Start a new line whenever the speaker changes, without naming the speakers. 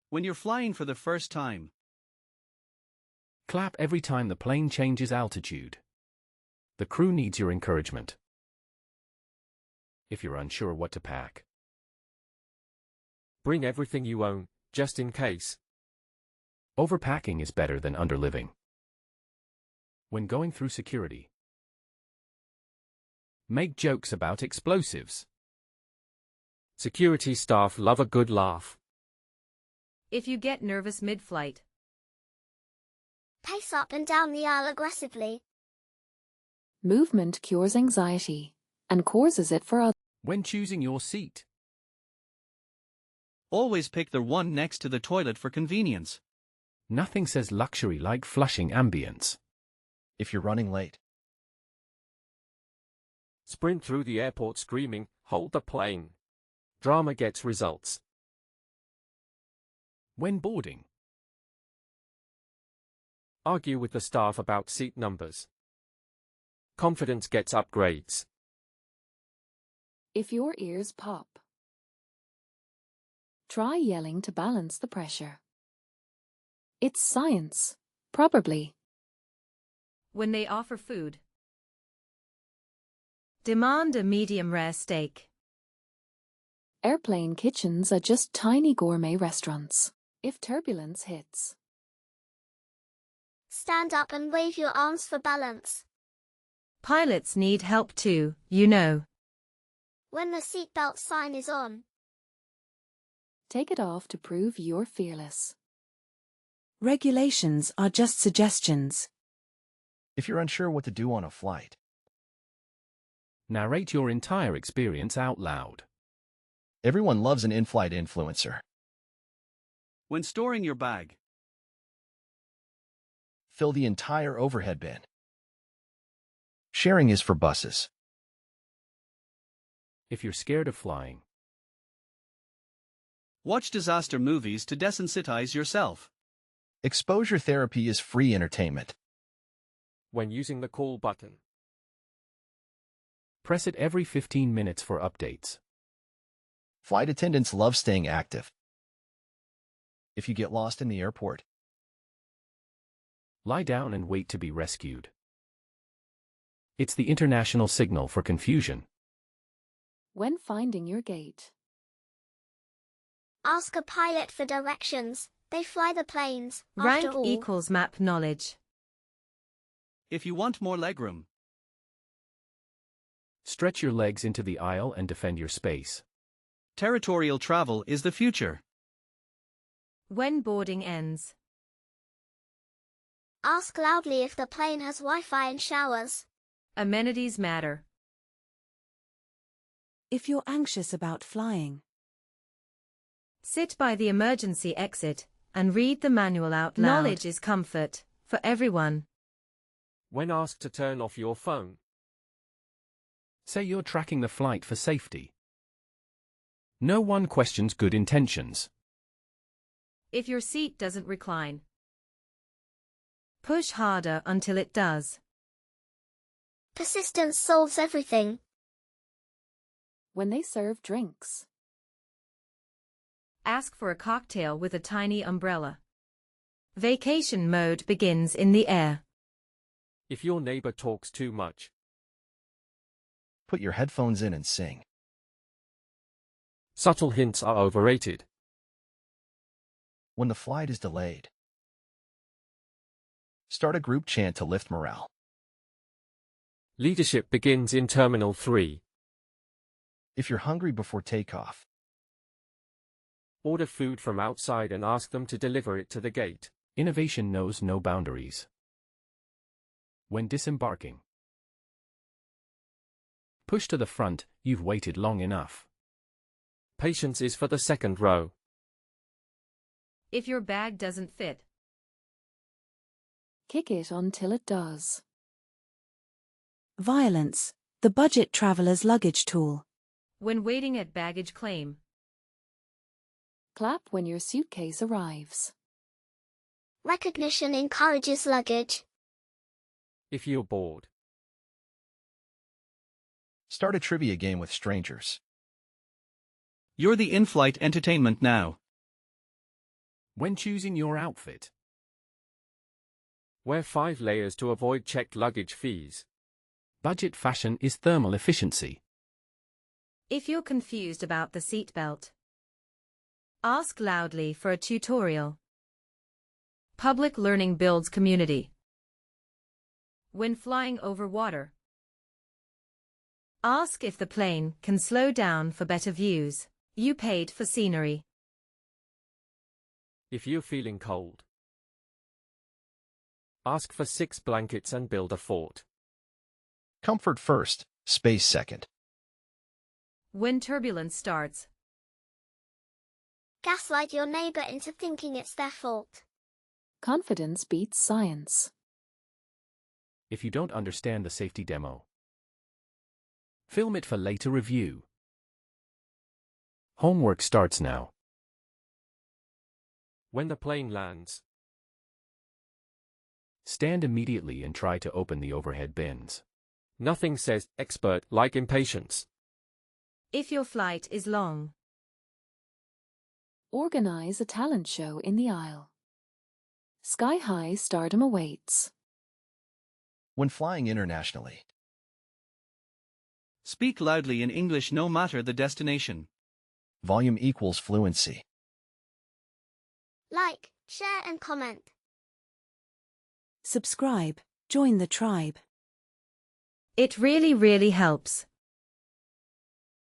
When you're flying for the first time.
Clap every time the plane changes altitude. The crew needs your encouragement. If you're unsure what to pack,
bring everything you own, just in case.
Overpacking is better than underliving. When going through security, make jokes about explosives.
Security staff love a good laugh.
If you get nervous mid-flight,
pace up and down the aisle aggressively.
Movement cures anxiety and causes it for others.
When choosing your seat,
always pick the one next to the toilet for convenience.
Nothing says luxury like flushing ambience.
If you're running late,
sprint through the airport screaming, "Hold the plane." Drama gets results.
When boarding,
argue with the staff about seat numbers. Confidence gets upgrades.
If your ears pop, try yelling to balance the pressure. It's science, probably.
when they offer food, demand a medium-rare steak.
Airplane kitchens are just tiny gourmet restaurants. If turbulence hits,
stand up and wave your arms for balance.
Pilots need help too, you know.
When the seatbelt sign is on,
take it off to prove you're fearless.
Regulations are just suggestions.
If you're unsure what to do on a flight,
narrate your entire experience out loud.
everyone loves an in-flight influencer.
When storing your bag,
Fill the entire overhead bin. Sharing is for buses.
If you're scared of flying,
watch disaster movies to desensitize yourself.
Exposure therapy is free entertainment.
When using the call button,
press it every 15 minutes for updates.
Flight attendants love staying active. If you get lost in the airport,
Lie down and wait to be rescued. It's the international signal for confusion.
When finding your gate,
ask a pilot for directions. They fly the planes,
Rank
after all.
equals map knowledge.
If you want more legroom,
Stretch your legs into the aisle and defend your space.
territorial travel is the future.
When boarding ends,
Ask loudly if the plane has Wi-Fi and showers.
amenities matter.
If you're anxious about flying,
Sit by the emergency exit and read the manual out loud. Knowledge is comfort for everyone.
when asked to turn off your phone,
Say you're tracking the flight for safety. No one questions good intentions.
If your seat doesn't recline, push harder until it does.
Persistence solves everything.
when they serve drinks,
Ask for a cocktail with a tiny umbrella. Vacation mode begins in the air.
if your neighbor talks too much,
put your headphones in and sing.
subtle hints are overrated.
When the flight is delayed, start a group chant to lift morale.
Leadership begins in Terminal 3.
If you're hungry before takeoff,
Order food from outside and ask them to deliver it to the gate.
Innovation knows no boundaries. When disembarking, push to the front, you've waited long enough.
Patience is for the second row.
If your bag doesn't fit,
kick it until it does.
violence, the budget traveler's luggage tool.
when waiting at baggage claim,
Clap when your suitcase arrives.
Recognition encourages luggage.
If you're bored,
start a trivia game with strangers.
You're the in-flight entertainment now.
When choosing your outfit,
Wear 5 layers to avoid checked luggage fees.
budget fashion is thermal efficiency.
If you're confused about the seatbelt, ask loudly for a tutorial. Public learning builds community. When flying over water, ask if the plane can slow down for better views. You paid for scenery.
If you're feeling cold, ask for 6 blankets and build a fort.
Comfort first, space second.
When turbulence starts,
Gaslight your neighbor into thinking it's their fault.
Confidence beats science.
If you don't understand the safety demo, film it for later review. Homework starts now.
When the plane lands,
Stand immediately and try to open the overhead bins.
nothing says expert like impatience.
if your flight is long,
Organize a talent show in the aisle. Sky-high stardom awaits.
When flying internationally,
Speak loudly in English no matter the destination.
volume equals fluency.
Like, share and comment.
Subscribe. Join the tribe.
it really helps.